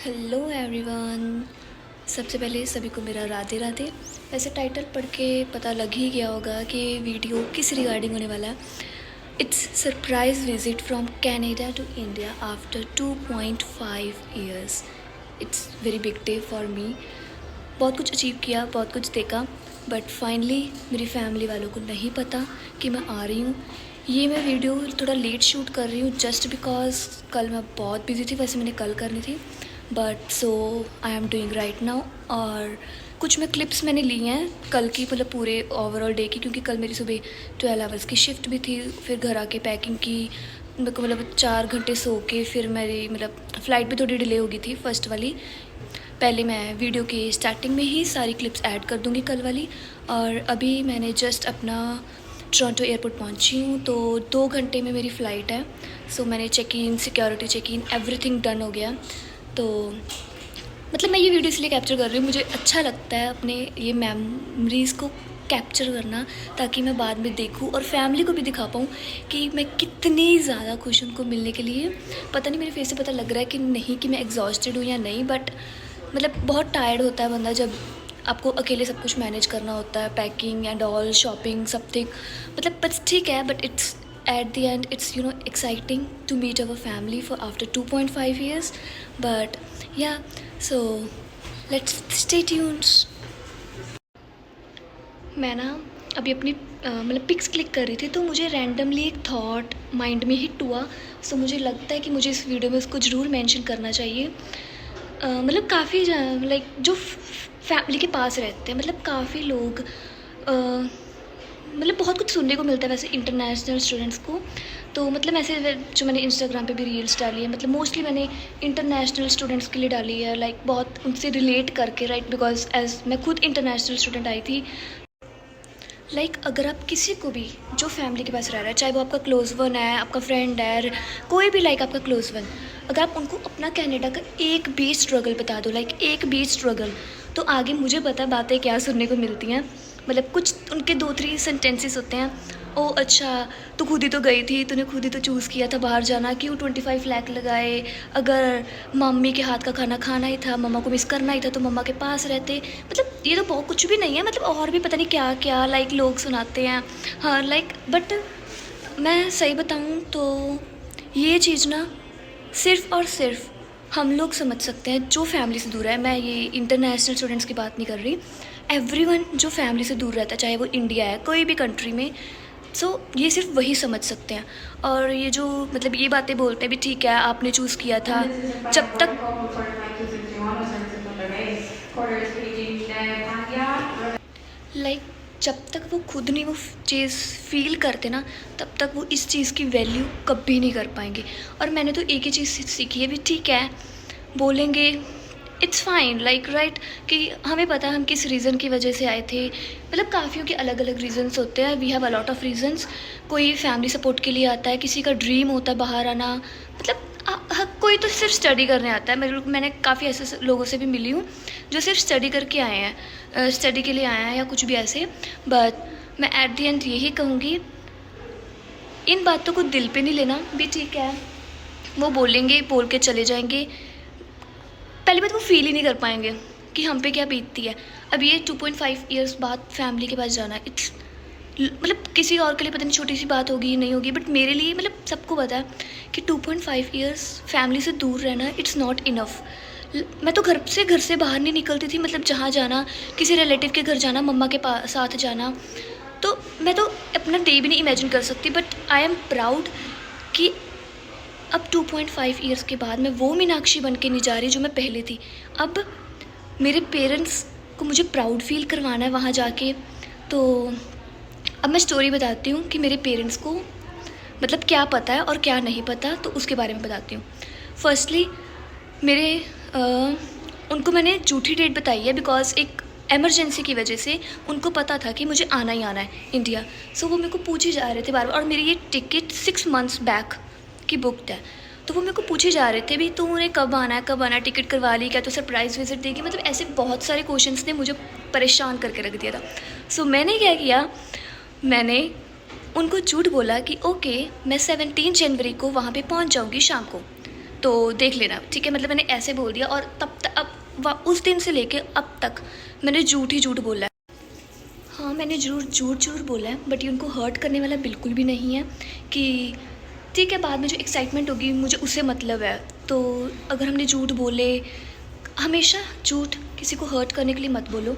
Hello everyone. सबसे पहले सभी को मेरा राधे राधे। वैसे टाइटल पढ़ के पता लग ही गया होगा कि वीडियो किस रिगार्डिंग होने वाला है। It's surprise visit from Canada to India after 2.5 years. It's very big day for me. बहुत कुछ अचीव किया, बहुत कुछ देखा, बट फाइनली मेरी फैमिली वालों को नहीं पता कि मैं आ रही हूँ। ये मैं वीडियो थोड़ा लेट शूट कर रही हूँ जस्ट बिकॉज कल मैं बहुत बिजी थी। वैसे मैंने कल करनी थी, but so I am doing right now. और कुछ मैं क्लिप्स मैंने ली हैं कल की, मतलब पूरे ओवरऑल डे की, क्योंकि कल मेरी सुबह 12 आवर्स की शिफ्ट भी थी। फिर घर आके पैकिंग की, मेरे को मतलब 4 घंटे सो के फिर मेरी मतलब फ़्लाइट भी थोड़ी डिले हो गई थी फर्स्ट वाली। पहले मैं वीडियो के स्टार्टिंग में ही सारी क्लिप्स ऐड कर दूँगी कल वाली। और अभी मैंने जस्ट अपना टोरंटो एयरपोर्ट पहुंची हूँ, तो 2 घंटे में मेरी फ़्लाइट है। सो मैंने check in, security check in, everything done हो गया। तो मतलब मैं ये वीडियो इसलिए कैप्चर कर रही हूँ, मुझे अच्छा लगता है अपने ये मेमोरीज़ को कैप्चर करना, ताकि मैं बाद में देखूँ और फैमिली को भी दिखा पाऊँ कि मैं कितनी ज़्यादा खुश उनको मिलने के लिए। पता नहीं मेरे फेस से पता लग रहा है कि नहीं कि मैं एग्जॉस्टेड हूँ या नहीं, बट मतलब बहुत टायर्ड होता है बंदा जब आपको अकेले सब कुछ मैनेज करना होता है, packing and all, shopping, something. मतलब बस ठीक है, but it's at the end it's exciting to meet our family for after 2.5 years. But yeah, so let's stay tuned. मैं ना अभी अपनी मतलब पिक्स क्लिक कर रही थी, तो मुझे रैंडमली एक थॉट माइंड में हिट हुआ। सो मुझे लगता है कि मुझे इस वीडियो में उसको ज़रूर मेंशन करना चाहिए। मतलब काफ़ी लाइक जो फैमिली के पास रहते हैं, मतलब काफ़ी लोग मतलब बहुत कुछ सुनने को मिलता है वैसे इंटरनेशनल स्टूडेंट्स को। तो मतलब ऐसे जो मैंने इंस्टाग्राम पे भी रील्स डाली है, मतलब मोस्टली मैंने इंटरनेशनल स्टूडेंट्स के लिए डाली है, लाइक बहुत उनसे रिलेट करके, राइट, बिकॉज एज मैं खुद इंटरनेशनल स्टूडेंट आई थी। लाइक अगर आप किसी को भी जो फैमिली के पास रह रहा है, चाहे वो आपका क्लोज वन है, आपका फ्रेंड है, कोई भी लाइक आपका क्लोज वन, अगर आप उनको अपना कनाडा का एक भी स्ट्रगल बता दो, लाइक एक भी स्ट्रगल, तो आगे मुझे पता बातें क्या सुनने को मिलती हैं। मतलब कुछ उनके 2-3 सेंटेंसेस होते हैं। ओ अच्छा, तू खुद ही तो गई थी, तूने खुद ही तो चूज़ किया था बाहर जाना, क्यों 25 लाख लगाए? अगर मम्मी के हाथ का खाना खाना ही था, मम्मा को मिस करना ही था, तो मम्मा के पास रहते। मतलब ये तो बहुत कुछ भी नहीं है, मतलब और भी पता नहीं क्या क्या लाइक लोग सुनाते हैं। हाँ लाइक, बट मैं सही बताऊँ तो ये चीज़ ना सिर्फ़ और सिर्फ हम लोग समझ सकते हैं जो फैमिली से दूर है। मैं ये इंटरनेशनल स्टूडेंट्स की बात नहीं कर रही, एवरीवन जो फैमिली से दूर रहता है, चाहे वो इंडिया है, कोई भी कंट्री में। सो ये सिर्फ वही समझ सकते हैं। और ये जो मतलब ये बातें बोलते हैं भी, ठीक है आपने चूज़ किया था, जब तक लाइक जब तक वो खुद नहीं वो चीज़ फील करते ना, तब तक वो इस चीज़ की वैल्यू कभी नहीं कर पाएंगे। और मैंने तो एक ही चीज़ सीखी है भी, ठीक है बोलेंगे, इट्स फाइन, लाइक राइट, कि हमें पता है हम किस रीज़न की वजह से आए थे। मतलब काफ़ियों के अलग अलग रीज़न्स होते हैं, we have a lot of reasons. कोई फैमिली सपोर्ट के लिए आता है, किसी का ड्रीम होता है बाहर आना, मतलब कोई तो सिर्फ स्टडी करने आता है। मैंने काफ़ी ऐसे लोगों से भी मिली हूँ जो सिर्फ स्टडी करके आए हैं, स्टडी के लिए आए हैं या कुछ भी ऐसे। बट मैं एट दी एंड यही कहूँगी, इन बातों को दिल पे नहीं लेना भी, ठीक है वो बोलेंगे, बोल के चले जाएंगे, पहली बात वो फील ही नहीं कर पाएंगे कि हम पे क्या बीतती है। अब ये 2.5 ईयर्स बाद फैमिली के पास जाना, इट्स मतलब किसी और के लिए पता नहीं छोटी सी बात होगी नहीं होगी, बट मेरे लिए मतलब सबको पता है कि 2.5 ईयर्स फैमिली से दूर रहना इट्स नॉट इनफ। मैं तो घर से बाहर नहीं निकलती थी, मतलब जहाँ जाना, किसी रिलेटिव के घर जाना, मम्मा के साथ जाना, तो मैं तो अपना डे भी नहीं इमेजिन कर सकती। बट आई एम प्राउड कि अब 2.5 ईयर्स के बाद मैं वो मीनाक्षी बन के नहीं जा रही जो मैं पहले थी। अब मेरे पेरेंट्स को मुझे प्राउड फील करवाना है वहाँ जाके। तो अब मैं स्टोरी बताती हूँ कि मेरे पेरेंट्स को मतलब क्या पता है और क्या नहीं पता, तो उसके बारे में बताती हूँ। फर्स्टली मेरे उनको मैंने झूठी डेट बताई है, बिकॉज़ एक एमरजेंसी की वजह से उनको पता था कि मुझे आना ही आना है इंडिया। सो वो मेरे को पूछे जा रहे थे बार बार, और मेरी ये टिकट 6 मंथ्स बैक की बुकड है। तो वो मेरे को पूछे जा रहे थे भी, तो उन्हें कब आना है, कब आना है, टिकट करवा ली क्या, तो सरप्राइज़ विजिट देगी, मतलब ऐसे बहुत सारे क्वेश्चंस ने मुझे परेशान करके रख दिया था। सो मैंने क्या किया, मैंने उनको झूठ बोला कि ओके मैं 17 जनवरी को वहाँ पे पहुँच जाऊँगी शाम को। तो देख लेना, ठीक है। मतलब मैंने ऐसे बोल दिया, और तब तक अब उस दिन से लेके अब तक मैंने झूठ ही झूठ बोला है। हाँ, मैंने झूठ बोला है, बट ये उनको हर्ट करने वाला बिल्कुल भी नहीं है कि ठीक है बाद में जो एक्साइटमेंट होगी मुझे उससे मतलब है। तो अगर हमने झूठ बोले, हमेशा झूठ किसी को हर्ट करने के लिए मत बोलो,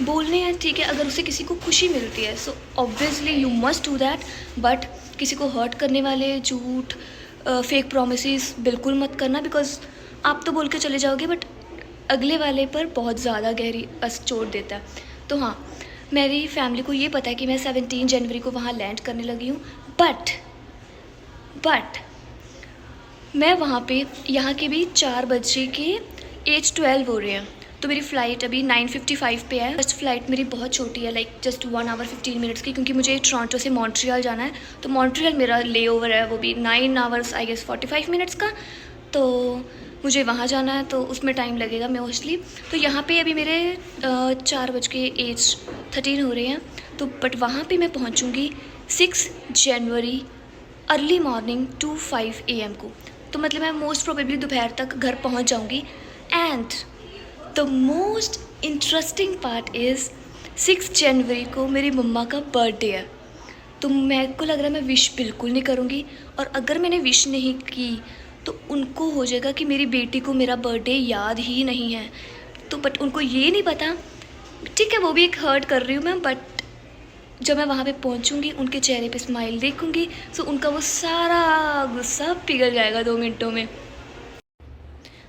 बोलने हैं ठीक है, अगर उससे किसी को खुशी मिलती है so obviously you must do that, but किसी को हर्ट करने वाले झूठ फेक प्रोमिसेस बिल्कुल मत करना, बिकॉज आप तो बोल के चले जाओगे बट अगले वाले पर बहुत ज़्यादा गहरी असर चोट देता है। तो हाँ, मेरी फैमिली को ये पता है कि मैं 17 जनवरी को वहाँ लैंड करने लगी हूँ, बट मैं वहाँ पे यहाँ के भी 4 बजे के 8:12 हो रहे हैं, तो मेरी फ़्लाइट अभी 9:55 पे है। फर्स्ट फ़्लाइट मेरी बहुत छोटी है, लाइक जस्ट 1 आवर 15 मिनट्स की, क्योंकि मुझे टोरंटो से मॉन्ट्रियल जाना है। तो मॉन्ट्रियल मेरा ले ओवर है, वो भी 9 आवर्स आई गेस 45 मिनट्स का, तो मुझे वहाँ जाना है, तो उसमें टाइम लगेगा मोस्टली। तो यहाँ पे अभी मेरे 4 बज के 13 हो रहे हैं, तो बट वहाँ पे मैं पहुँचूँगी 6 जनवरी अर्ली मॉर्निंग 2:05 AM को। तो मतलब मैं मोस्ट प्रोबेबली दोपहर तक घर पहुँच जाऊँगी। And the most interesting part is 6 जनवरी को मेरी मम्मा का बर्थडे है। तो मेरे को लग रहा है मैं विश बिल्कुल नहीं करूँगी, और अगर मैंने विश नहीं की तो उनको हो जाएगा कि मेरी बेटी को मेरा बर्थडे याद ही नहीं है। तो बट उनको ये नहीं पता, ठीक है, वो भी एक हर्ट कर रही हूँ मैं, बट जब मैं वहाँ पे पहुँचूँगी उनके चेहरे पे स्माइल देखूँगी तो उनका वो सारा गुस्सा पिघल जाएगा 2 मिनटों में।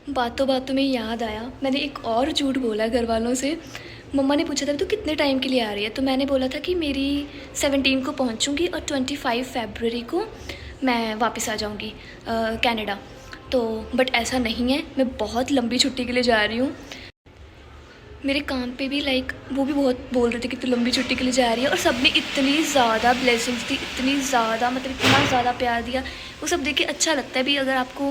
बातों बातों में याद आया, मैंने एक और झूठ बोला घर वालों से। मम्मा ने पूछा था तो कितने टाइम के लिए आ रही है, तो मैंने बोला था कि मेरी 17 को पहुँचूँगी और 25 फरवरी को मैं वापस आ जाऊँगी कनाडा। तो बट ऐसा नहीं है, मैं बहुत लंबी छुट्टी के लिए जा रही हूँ। मेरे काम पे भी लाइक वो भी बहुत बोल रहे थे कि तू लंबी छुट्टी के लिए जा रही है, और सब ने इतनी ज़्यादा ब्लेसिंग्स दी, इतनी ज़्यादा मतलब इतना ज़्यादा प्यार दिया। वो सब देख के अच्छा लगता है भी, अगर आपको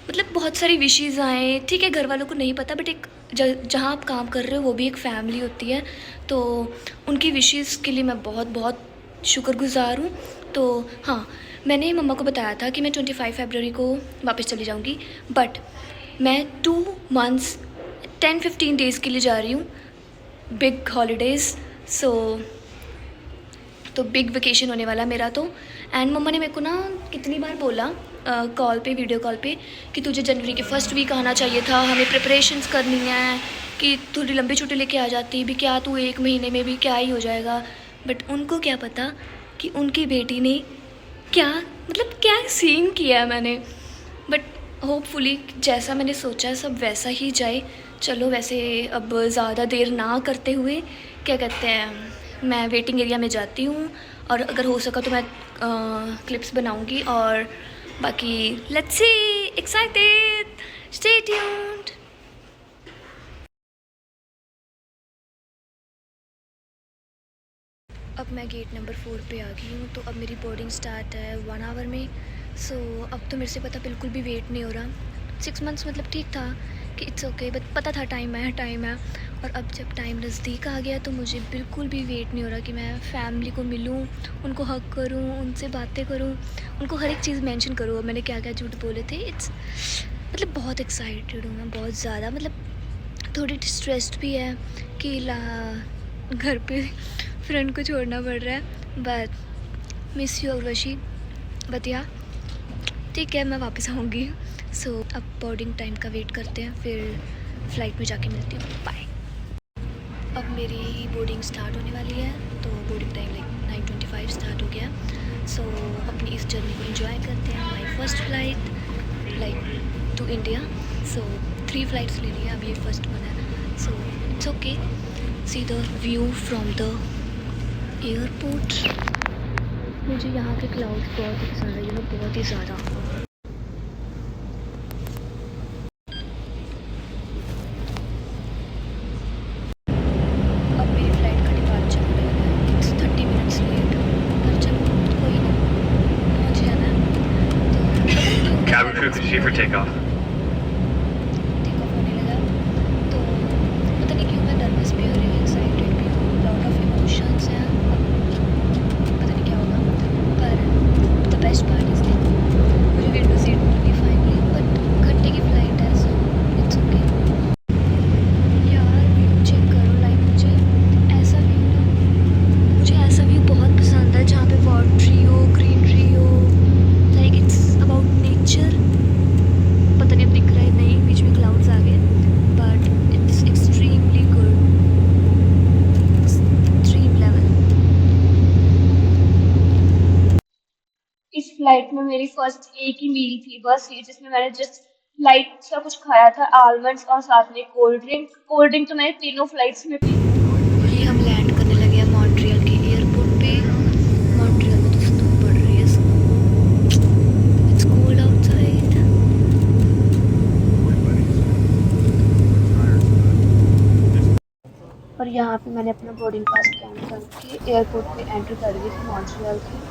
मतलब बहुत सारी विशेज़ आएँ, ठीक है घर वालों को नहीं पता, बट एक जहाँ आप काम कर रहे हो वो भी एक फ़ैमिली होती है, तो उनकी विशेज़ के लिए मैं बहुत बहुत शुक्रगुज़ार हूँ। तो हाँ, मैंने मम्मा को बताया था कि मैं 25 फरवरी को वापस चली जाऊँगी, बट मैं 2 मंथ्स 10-15 डेज़ के लिए जा रही हूँ, बिग हॉलीडेज़। तो बिग वेकेशन होने वाला मेरा तो। एंड मम्मा ने मेरे को ना कितनी बार बोला कॉल पे, वीडियो कॉल पे, कि तुझे जनवरी के फर्स्ट वीक आना चाहिए था, हमें प्रिपरेशंस करनी है, कि थोड़ी लंबी छुट्टी लेके आ जाती भी, क्या तू 1 महीने में भी क्या ही हो जाएगा। बट उनको क्या पता कि उनकी बेटी ने क्या मतलब क्या सीन किया है मैंने। बट होपफुली जैसा मैंने सोचा सब वैसा ही जाए। चलो वैसे अब ज़्यादा देर ना करते हुए क्या कहते हैं, मैं वेटिंग एरिया में जाती हूँ, और अगर हो सका तो मैं क्लिप्स बनाऊँगी, और बाकी let's see, excited, stay tuned. अब मैं गेट नंबर 4 पे आ गई हूँ, तो अब मेरी बोर्डिंग स्टार्ट है 1 आवर में। सो अब तो मेरे से पता बिल्कुल भी वेट नहीं हो रहा। 6 मंथ्स मतलब ठीक था कि इट्स ओके, बट पता था टाइम है। और अब जब टाइम नज़दीक आ गया तो मुझे बिल्कुल भी वेट नहीं हो रहा कि मैं फैमिली को मिलूँ, उनको हग करूँ, उनसे बातें करूँ, उनको हर एक चीज़ मेंशन करूँ। अब मैंने क्या क्या झूठ बोले थे, इट्स मतलब बहुत एक्साइटेड हूँ मैं, बहुत ज़्यादा। मतलब थोड़ी स्ट्रेस्ड भी है कि घर पे फ्रेंड को छोड़ना पड़ रहा है, but miss you Urvashi, but या ठीक है मैं वापस आऊँगी। सो अब बोर्डिंग टाइम का वेट करते हैं, फिर फ़्लाइट में जाके मिलती हूँ। बाय। अब मेरी बोर्डिंग स्टार्ट होने वाली है, तो बोर्डिंग टाइम लाइक 9:25 स्टार्ट हो गया। सो अपनी इस जर्नी को एंजॉय करते हैं। My first flight like to India. So 3 flights ले ली है, अब ये फर्स्ट वन है। So it's okay, see the view from the airport. मुझे यहाँ के क्लाउड्स बहुत ही पसंद है, बहुत ही ज़्यादा। अब मेरी फ़्लाइट का डिपार्चर हो रहा है, इट्स 30 मिनट्स लेट, पर चलो कोई ना, पहुँच जाना है। तो Cabin crew, proceed for takeoff. Takeoff होने लगा, तो पता नहीं क्यों मैं नर्वस भी हो रही हूँ, एक्साइटेड भी हूँ, लॉट ऑफ इमोशंस हैं, पता नहीं क्या होगा। पर द बेस्ट पार्ट इज़ मुझे विंडो सीट मिली फ्लाइट में मेरी फर्स्ट एक ही मील थी बस ये, जिसमें मैंने जस्ट लाइट सा कुछ खाया था, आलमंड्स और साथ में कोल्ड ड्रिंक तो मैंने तीनों फ्लाइट्स में पी। ये हम लैंड करने लगे हैं मॉन्ट्रियल के एयरपोर्ट पे। मॉन्ट्रियल में तो स्नो पड़ रही है। It's cold outside. और यहाँ पे मैंने अपना बोर्डिंग पास स्कैन करके एयरपोर्ट पे एंट्री कर दी थी मॉन्ट्रियल की।